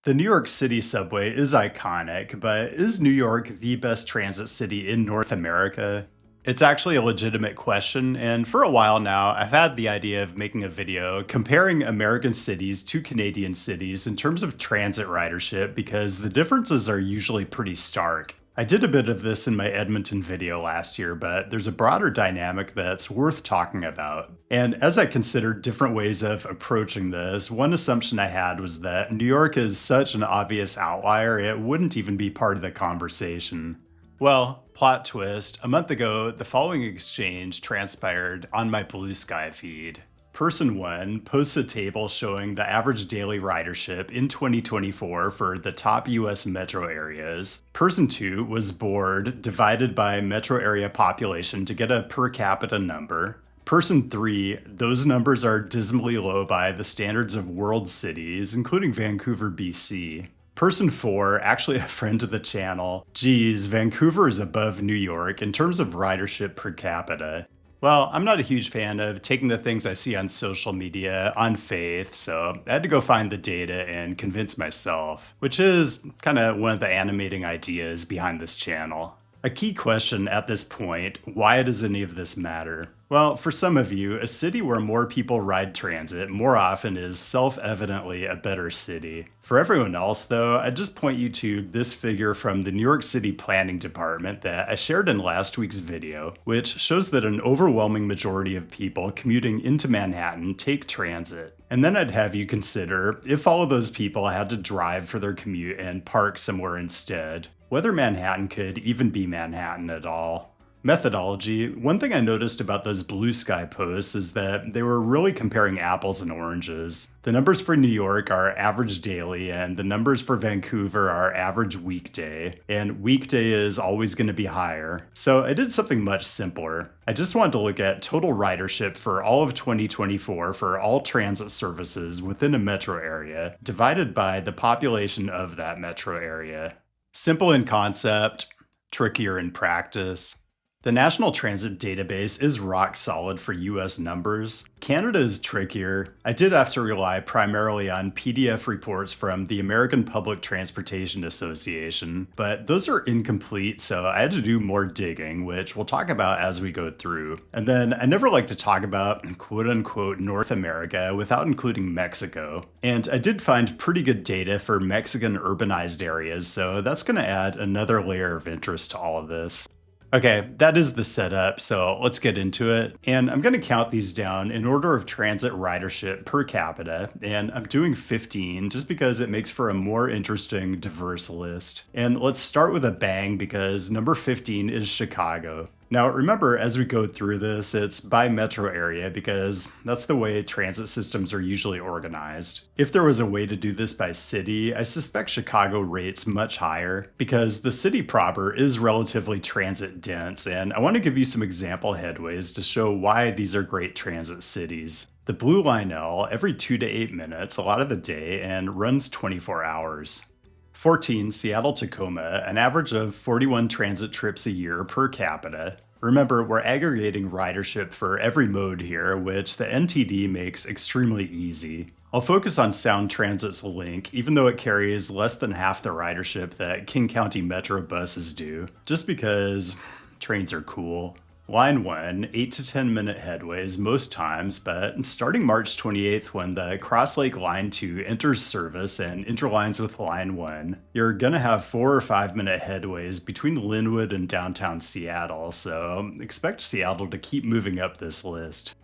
The New York City subway is iconic, but is New York the best transit city in North America? It's actually a legitimate question, and for a while now, I've had the idea of making a video comparing American cities to Canadian cities in terms of transit ridership because the differences are usually pretty stark. I did a bit of this in my Edmonton video last year, but there's a broader dynamic that's worth talking about. And as I considered different ways of approaching this, one assumption I had was that New York is such an obvious outlier, it wouldn't even be part of the conversation. Well, plot twist, a month ago, the following exchange transpired on my BlueSky feed. Person 1 posts a table showing the average daily ridership in 2024 for the top US metro areas. Person 2 was bored, divided by metro area population to get a per capita number. Person 3, those numbers are dismally low by the standards of world cities, including Vancouver, BC. Person 4, actually a friend of the channel, geez, Vancouver is above New York in terms of ridership per capita. Well, I'm not a huge fan of taking the things I see on social media on faith, so I had to go find the data and convince myself, which is kind of one of the animating ideas behind this channel. A key question at this point, why does any of this matter? Well, for some of you, a city where more people ride transit more often is self-evidently a better city. For everyone else, though, I'd just point you to this figure from the New York City Planning Department that I shared in last week's video, which shows that an overwhelming majority of people commuting into Manhattan take transit. And then I'd have you consider, if all of those people had to drive for their commute and park somewhere instead, whether Manhattan could even be Manhattan at all. Methodology. One thing I noticed about those BlueSky posts is that they were really comparing apples and oranges. The numbers for New York are average daily, and the numbers for Vancouver are average weekday, and weekday is always going to be higher. So I did something much simpler. I just wanted to look at total ridership for all of 2024 for all transit services within a metro area, divided by the population of that metro area. Simple in concept, trickier in practice. The National Transit Database is rock solid for US numbers. Canada is trickier. I did have to rely primarily on PDF reports from the American Public Transportation Association, but those are incomplete, so I had to do more digging, which we'll talk about as we go through. And then I never like to talk about quote-unquote North America without including Mexico. And I did find pretty good data for Mexican urbanized areas, so that's going to add another layer of interest to all of this. Okay, that is the setup, so let's get into it. And I'm going to count these down in order of transit ridership per capita, and I'm doing 15 just because it makes for a more interesting, diverse list. And let's start with a bang because number 15 is Chicago. Now remember, as we go through this, it's by metro area because that's the way transit systems are usually organized. If there was a way to do this by city, I suspect Chicago rates much higher because the city proper is relatively transit dense, and I want to give you some example headways to show why these are great transit cities. The Blue Line L every 2 to 8 minutes a lot of the day and runs 24 hours. 14, Seattle-Tacoma, an average of 41 transit trips a year per capita. Remember, we're aggregating ridership for every mode here, which the NTD makes extremely easy. I'll focus on Sound Transit's Link, even though it carries less than half the ridership that King County Metro buses do, just because trains are cool. Line 1, 8 to 10 minute headways most times, but starting March 28th when the Cross Lake Line 2 enters service and interlines with Line 1, you're gonna have 4 or 5 minute headways between Linwood and downtown Seattle, so expect Seattle to keep moving up this list.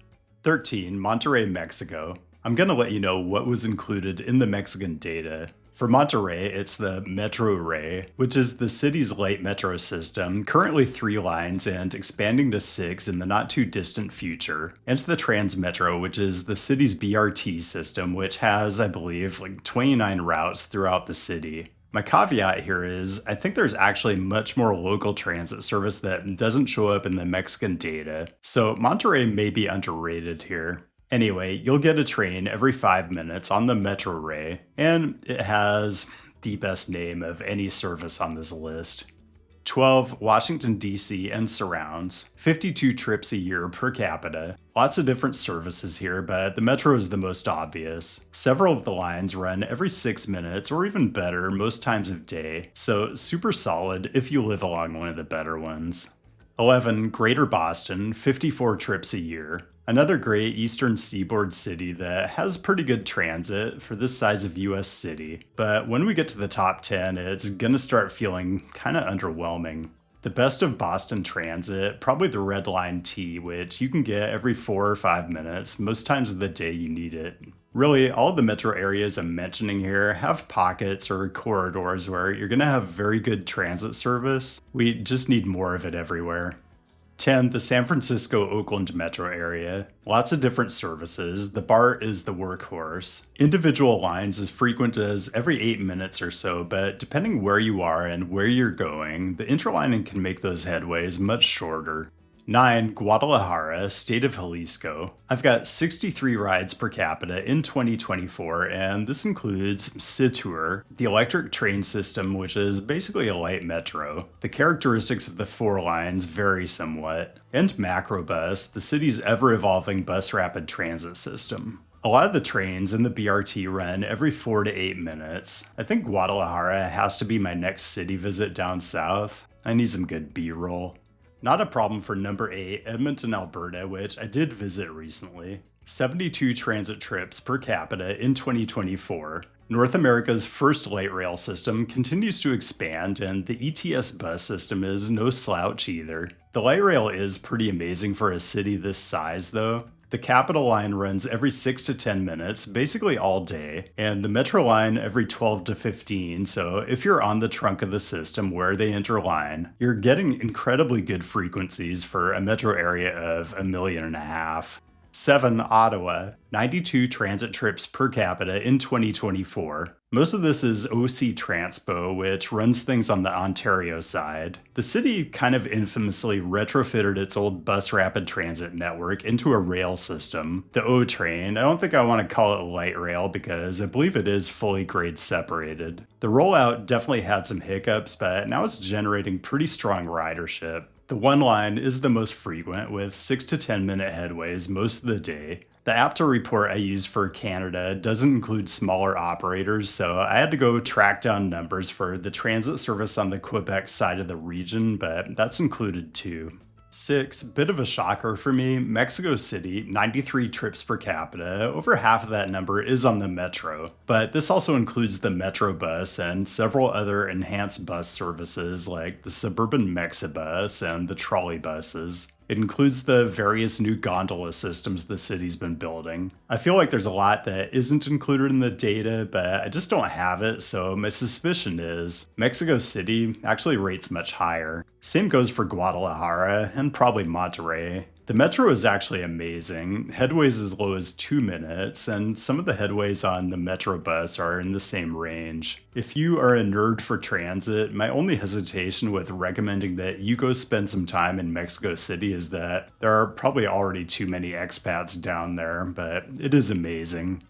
13, Monterrey, Mexico. I'm gonna let you know what was included in the Mexican data. For Monterrey, it's the Metro Ray, which is the city's light metro system, currently 3 lines and expanding to 6 in the not too distant future. And the Transmetro, which is the city's BRT system, which has, I believe, like 29 routes throughout the city. My caveat here is, I think there's actually much more local transit service that doesn't show up in the Mexican data, so Monterrey may be underrated here. Anyway, you'll get a train every 5 minutes on the Metro Ray, and it has the best name of any service on this list. 12, Washington, D.C. and surrounds, 52 trips a year per capita. Lots of different services here, but the metro is the most obvious. Several of the lines run every 6 minutes or even better most times of day, so super solid if you live along one of the better ones. 11, Greater Boston, 54 trips a year. Another great eastern seaboard city that has pretty good transit for this size of US city, but when we get to the top 10, it's gonna start feeling kinda underwhelming. The best of Boston transit, probably the Red Line T, which you can get every 4 or 5 minutes, most times of the day you need it. Really, all the metro areas I'm mentioning here have pockets or corridors where you're gonna have very good transit service. We just need more of it everywhere. 10, the San Francisco-Oakland metro area. Lots of different services. The BART is the workhorse. Individual lines as frequent as every 8 minutes or so, but depending where you are and where you're going, the interlining can make those headways much shorter. 9, Guadalajara, state of Jalisco. I've got 63 rides per capita in 2024, and this includes CityNerd, the electric train system, which is basically a light metro. The characteristics of the 4 lines vary somewhat, and Macrobus, the city's ever-evolving bus rapid transit system. A lot of the trains in the BRT run every 4 to 8 minutes. I think Guadalajara has to be my next city visit down south. I need some good B-roll. Not a problem for number 8, Edmonton, Alberta, which I did visit recently. 72 transit trips per capita in 2024. North America's first light rail system continues to expand, and the ETS bus system is no slouch either. The light rail is pretty amazing for a city this size, though. The Capital Line runs every 6 to 10 minutes, basically all day, and the Metro Line every 12 to 15, so if you're on the trunk of the system where they interline, you're getting incredibly good frequencies for a metro area of 1.5 million. 7, Ottawa, 92 transit trips per capita in 2024. Most of this is OC Transpo, which runs things on the Ontario side. The city kind of infamously retrofitted its old bus rapid transit network into a rail system, the O train. I don't think I want to call it light rail because I believe it is fully grade separated. The rollout definitely had some hiccups, but now it's generating pretty strong ridership. The one line is the most frequent, with 6 to 10 minute headways most of the day. The APTA report I used for Canada doesn't include smaller operators, so I had to go track down numbers for the transit service on the Quebec side of the region, but that's included too. 6, bit of a shocker for me, Mexico City, 93 trips per capita. Over half of that number is on the metro, but this also includes the Metro bus and several other enhanced bus services like the Suburban Mexibus and the trolley buses. It includes the various new gondola systems the city's been building. I feel like there's a lot that isn't included in the data, but I just don't have it, so my suspicion is Mexico City actually rates much higher. Same goes for Guadalajara and probably Monterrey. The metro is actually amazing. Headways as low as 2 minutes, and some of the headways on the Metro bus are in the same range. If you are a nerd for transit, my only hesitation with recommending that you go spend some time in Mexico City is that there are probably already too many expats down there, but it is amazing.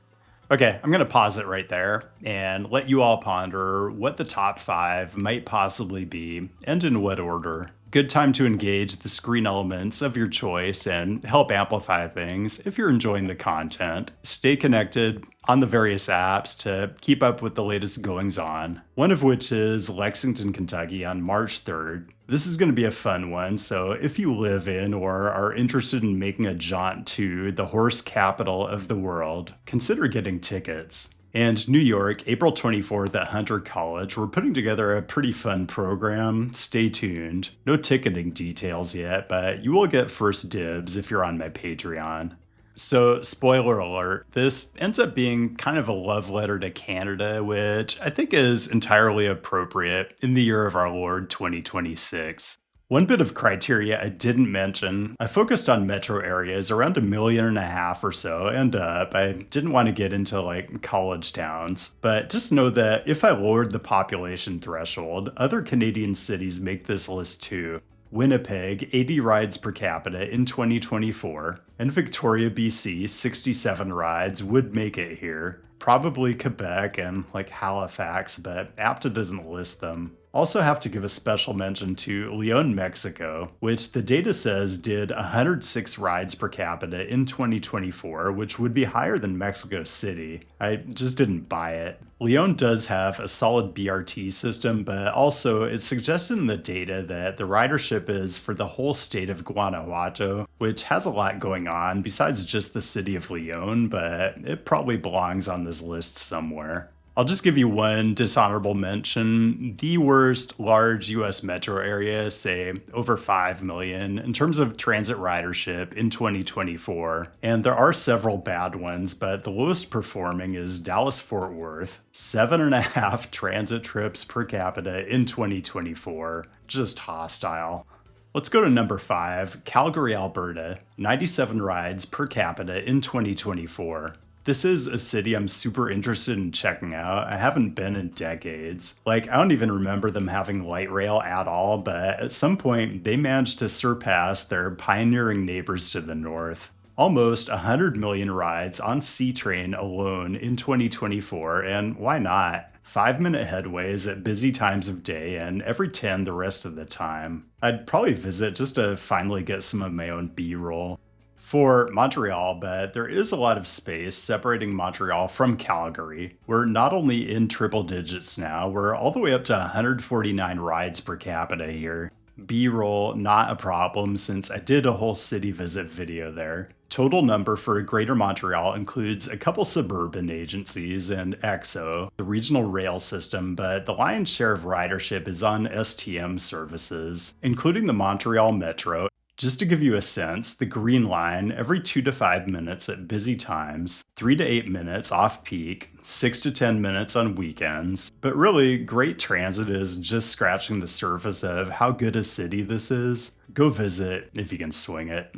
Okay, I'm going to pause it right there and let you all ponder what the top 5 might possibly be and in what order. Good time to engage the screen elements of your choice and help amplify things if you're enjoying the content. Stay connected on the various apps to keep up with the latest goings-on, one of which is Lexington, Kentucky on March 3rd. This is going to be a fun one, so if you live in or are interested in making a jaunt to the horse capital of the world, consider getting tickets. And New York, April 24th at Hunter College. We're putting together a pretty fun program. Stay tuned. No ticketing details yet, but you will get first dibs if you're on my Patreon. So, spoiler alert, this ends up being kind of a love letter to Canada, which I think is entirely appropriate in the year of our Lord 2026. One bit of criteria I didn't mention, I focused on metro areas around 1.5 million or so and up. I didn't want to get into like college towns, but just know that if I lowered the population threshold, other Canadian cities make this list too. Winnipeg, 80 rides per capita in 2024, and Victoria, BC, 67 rides would make it here. Probably Quebec and like Halifax, but APTA doesn't list them. Also have to give a special mention to Leon, Mexico, which the data says did 106 rides per capita in 2024, which would be higher than Mexico City. I just didn't buy it. Leon does have a solid BRT system, but also it suggested in the data that the ridership is for the whole state of Guanajuato, which has a lot going on besides just the city of Leon, but it probably belongs on this list somewhere. I'll just give you one dishonorable mention. The worst large US metro area, say over 5 million, in terms of transit ridership in 2024. And there are several bad ones, but the lowest performing is Dallas Fort Worth, 7.5 transit trips per capita in 2024. Just hostile. Let's go to number 5, Calgary, Alberta, 97 rides per capita in 2024. This is a city I'm super interested in checking out. I haven't been in decades. Like, I don't even remember them having light rail at all, but at some point, they managed to surpass their pioneering neighbors to the north. Almost 100 million rides on C-Train alone in 2024, and why not? 5-minute headways at busy times of day and every 10 the rest of the time. I'd probably visit just to finally get some of my own B-roll. For Montreal, but there is a lot of space separating Montreal from Calgary. We're not only in triple digits now, we're all the way up to 149 rides per capita here. B-roll, not a problem since I did a whole city visit video there. Total number for Greater Montreal includes a couple suburban agencies and EXO, the regional rail system, but the lion's share of ridership is on STM services, including the Montreal Metro. Just to give you a sense, the Green Line every 2 to 5 minutes at busy times, 3 to 8 minutes off peak, 6 to 10 minutes on weekends. But really, great transit is just scratching the surface of how good a city this is. Go visit if you can swing it.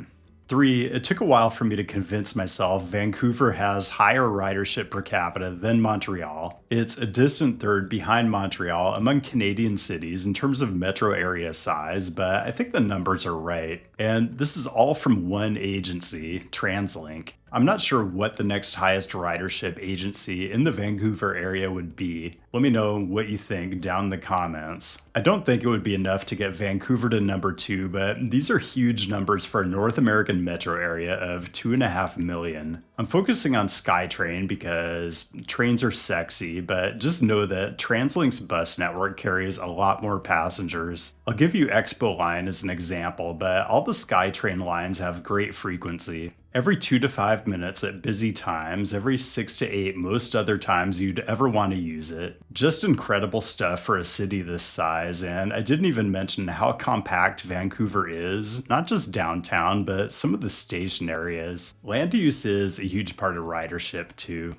3, it took a while for me to convince myself Vancouver has higher ridership per capita than Montreal. It's a distant third behind Montreal among Canadian cities in terms of metro area size, but I think the numbers are right. And this is all from one agency, TransLink. I'm not sure what the next highest ridership agency in the Vancouver area would be. Let me know what you think down in the comments. I don't think it would be enough to get Vancouver to number 2, but these are huge numbers for a North American metro area of 2.5 million. I'm focusing on SkyTrain because trains are sexy, but just know that TransLink's bus network carries a lot more passengers. I'll give you Expo Line as an example, but all the SkyTrain lines have great frequency. Every 2 to 5 minutes at busy times, every 6 to 8 most other times you'd ever want to use it. Just incredible stuff for a city this size, and I didn't even mention how compact Vancouver is, not just downtown, but some of the station areas. Land use is a huge part of ridership too.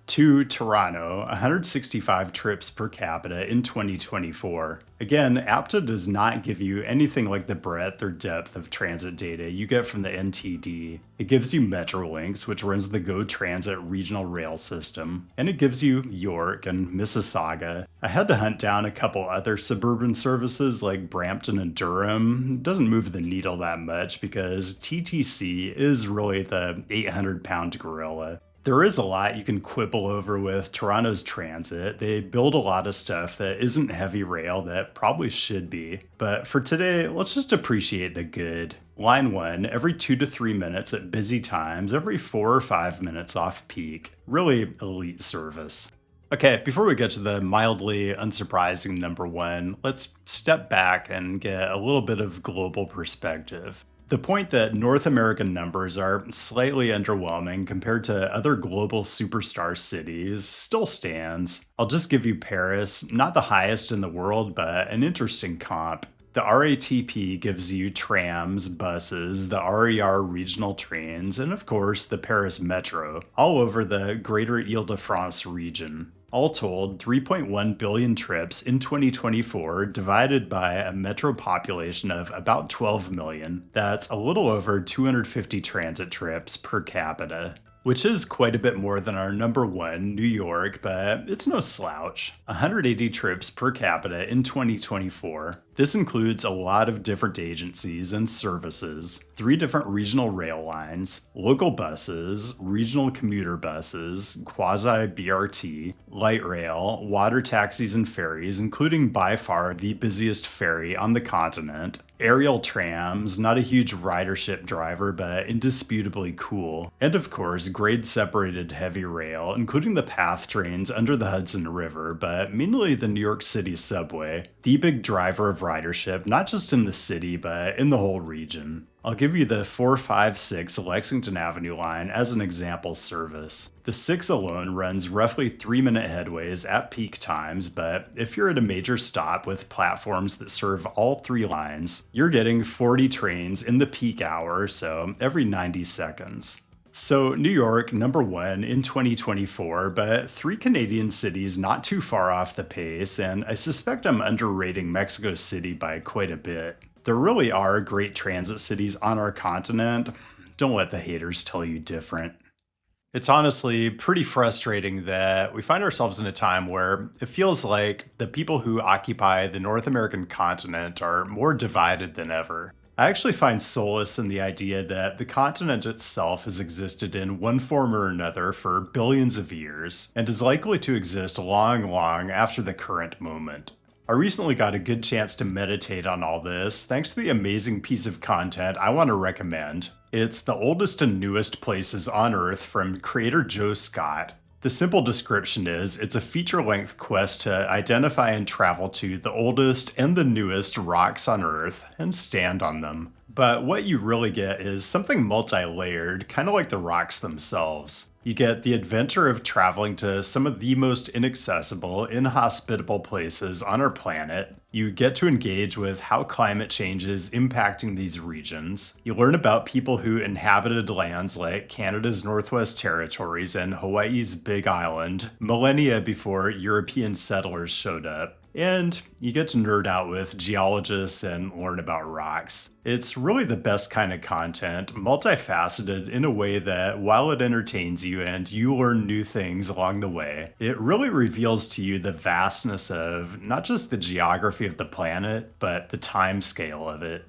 2, Toronto, 165 trips per capita in 2024. Again, APTA does not give you anything like the breadth or depth of transit data you get from the NTD. It gives you Metrolinx, which runs the GO Transit regional rail system, and it gives you York and Mississauga. I had to hunt down a couple other suburban services like Brampton and Durham. It doesn't move the needle that much because TTC is really the 800-pound gorilla. There is a lot you can quibble over with Toronto's transit. They build a lot of stuff that isn't heavy rail that probably should be. But for today, let's just appreciate the good. Line 1, every 2 to 3 minutes at busy times, every 4 or 5 minutes off peak. Really elite service. Okay, before we get to the mildly unsurprising number 1, let's step back and get a little bit of global perspective. The point that North American numbers are slightly underwhelming compared to other global superstar cities still stands. I'll just give you Paris, not the highest in the world, but an interesting comp. The RATP gives you trams, buses, the RER regional trains, and of course the Paris Metro, all over the Greater Ile-de-France region. All told, 3.1 billion trips in 2024 divided by a metro population of about 12 million. That's a little over 250 transit trips per capita. which is quite a bit more than our number one, New York, but it's no slouch. 180 trips per capita in 2024. This includes a lot of different agencies and services, 3 different regional rail lines, local buses, regional commuter buses, quasi-BRT, light rail, water taxis and ferries, including by far the busiest ferry on the continent, aerial trams, not a huge ridership driver, but indisputably cool, and of course, grade-separated heavy rail, including the PATH trains under the Hudson River, but mainly the New York City subway, the big driver of ridership, not just in the city, but in the whole region. I'll give you the 456 Lexington Avenue line as an example service. The 6 alone runs roughly 3-minute headways at peak times, but if you're at a major stop with platforms that serve all 3 lines, you're getting 40 trains in the peak hour, so every 90 seconds. So New York, number 1 in 2024, but 3 Canadian cities not too far off the pace, and I suspect I'm underrating Mexico City by quite a bit. There really are great transit cities on our continent. Don't let the haters tell you different. It's honestly pretty frustrating that we find ourselves in a time where it feels like the people who occupy the North American continent are more divided than ever. I actually find solace in the idea that the continent itself has existed in one form or another for billions of years, and is likely to exist long, long after the current moment. I recently got a good chance to meditate on all this thanks to the amazing piece of content I want to recommend. It's the oldest and newest places on Earth from creator Joe Scott. The simple description is, it's a feature-length quest to identify and travel to the oldest and the newest rocks on Earth and stand on them. But what you really get is something multi-layered, kind of like the rocks themselves. You get the adventure of traveling to some of the most inaccessible, inhospitable places on our planet. You get to engage with how climate change is impacting these regions. You learn about people who inhabited lands like Canada's Northwest Territories and Hawaii's Big Island millennia before European settlers showed up. And you get to nerd out with geologists and learn about rocks. It's really the best kind of content, multifaceted in a way that while it entertains you and you learn new things along the way, it really reveals to you the vastness of not just the geography of the planet, but the time scale of it.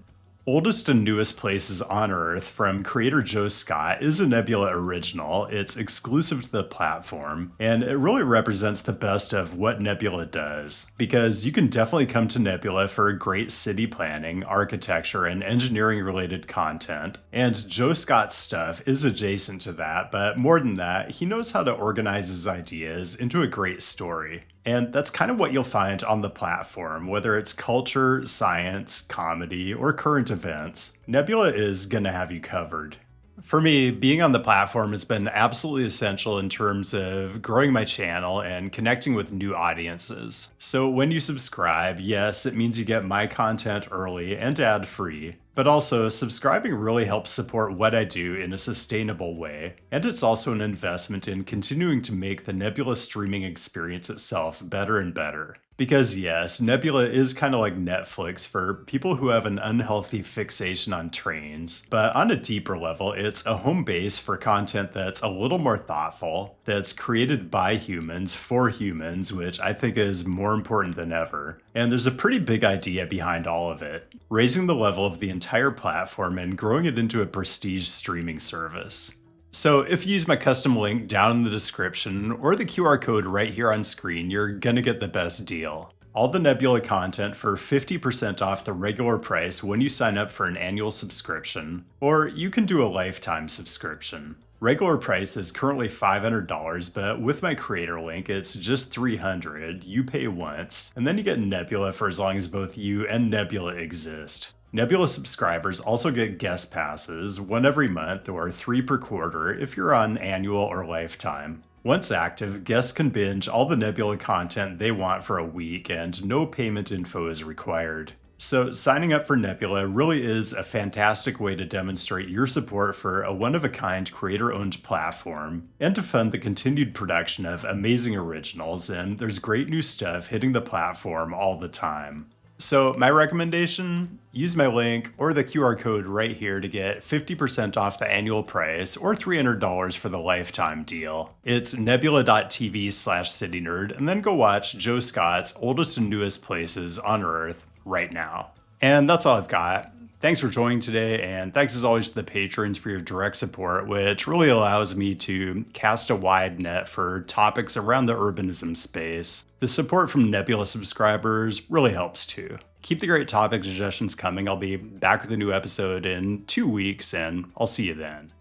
Oldest and Newest Places on Earth from creator Joe Scott is a Nebula original. It's exclusive to the platform, and it really represents the best of what Nebula does. Because you can definitely come to Nebula for great city planning, architecture, and engineering related content. And Joe Scott's stuff is adjacent to that, but more than that, he knows how to organize his ideas into a great story. And that's kind of what you'll find on the platform, whether it's culture, science, comedy, or current events. Nebula is gonna have you covered. For me, being on the platform has been absolutely essential in terms of growing my channel and connecting with new audiences. So when you subscribe, yes, it means you get my content early and ad-free, but also subscribing really helps support what I do in a sustainable way, and it's also an investment in continuing to make the Nebula streaming experience itself better and better. Because yes, Nebula is kind of like Netflix for people who have an unhealthy fixation on trains, but on a deeper level, it's a home base for content that's a little more thoughtful, that's created by humans for humans, which I think is more important than ever. And there's a pretty big idea behind all of it, raising the level of the entire platform and growing it into a prestige streaming service. So if you use my custom link down in the description or the QR code right here on screen, you're gonna get the best deal. All the Nebula content for 50% off the regular price when you sign up for an annual subscription, or you can do a lifetime subscription. Regular price is currently $500, but with my creator link, it's just $300. You pay once, and then you get Nebula for as long as both you and Nebula exist. Nebula subscribers also get guest passes, 1 every month or 3 per quarter if you're on annual or lifetime. Once active, guests can binge all the Nebula content they want for a week and no payment info is required. So signing up for Nebula really is a fantastic way to demonstrate your support for a one-of-a-kind creator-owned platform and to fund the continued production of amazing originals, and there's great new stuff hitting the platform all the time. So my recommendation, use my link or the QR code right here to get 50% off the annual price or $300 for the lifetime deal. It's nebula.tv/CityNerd, and then go watch Joe Scott's oldest and newest places on Earth right now. And that's all I've got. Thanks for joining today, and thanks as always to the patrons for your direct support, which really allows me to cast a wide net for topics around the urbanism space. The support from Nebula subscribers really helps too. Keep the great topic suggestions coming. I'll be back with a new episode in 2 weeks, and I'll see you then.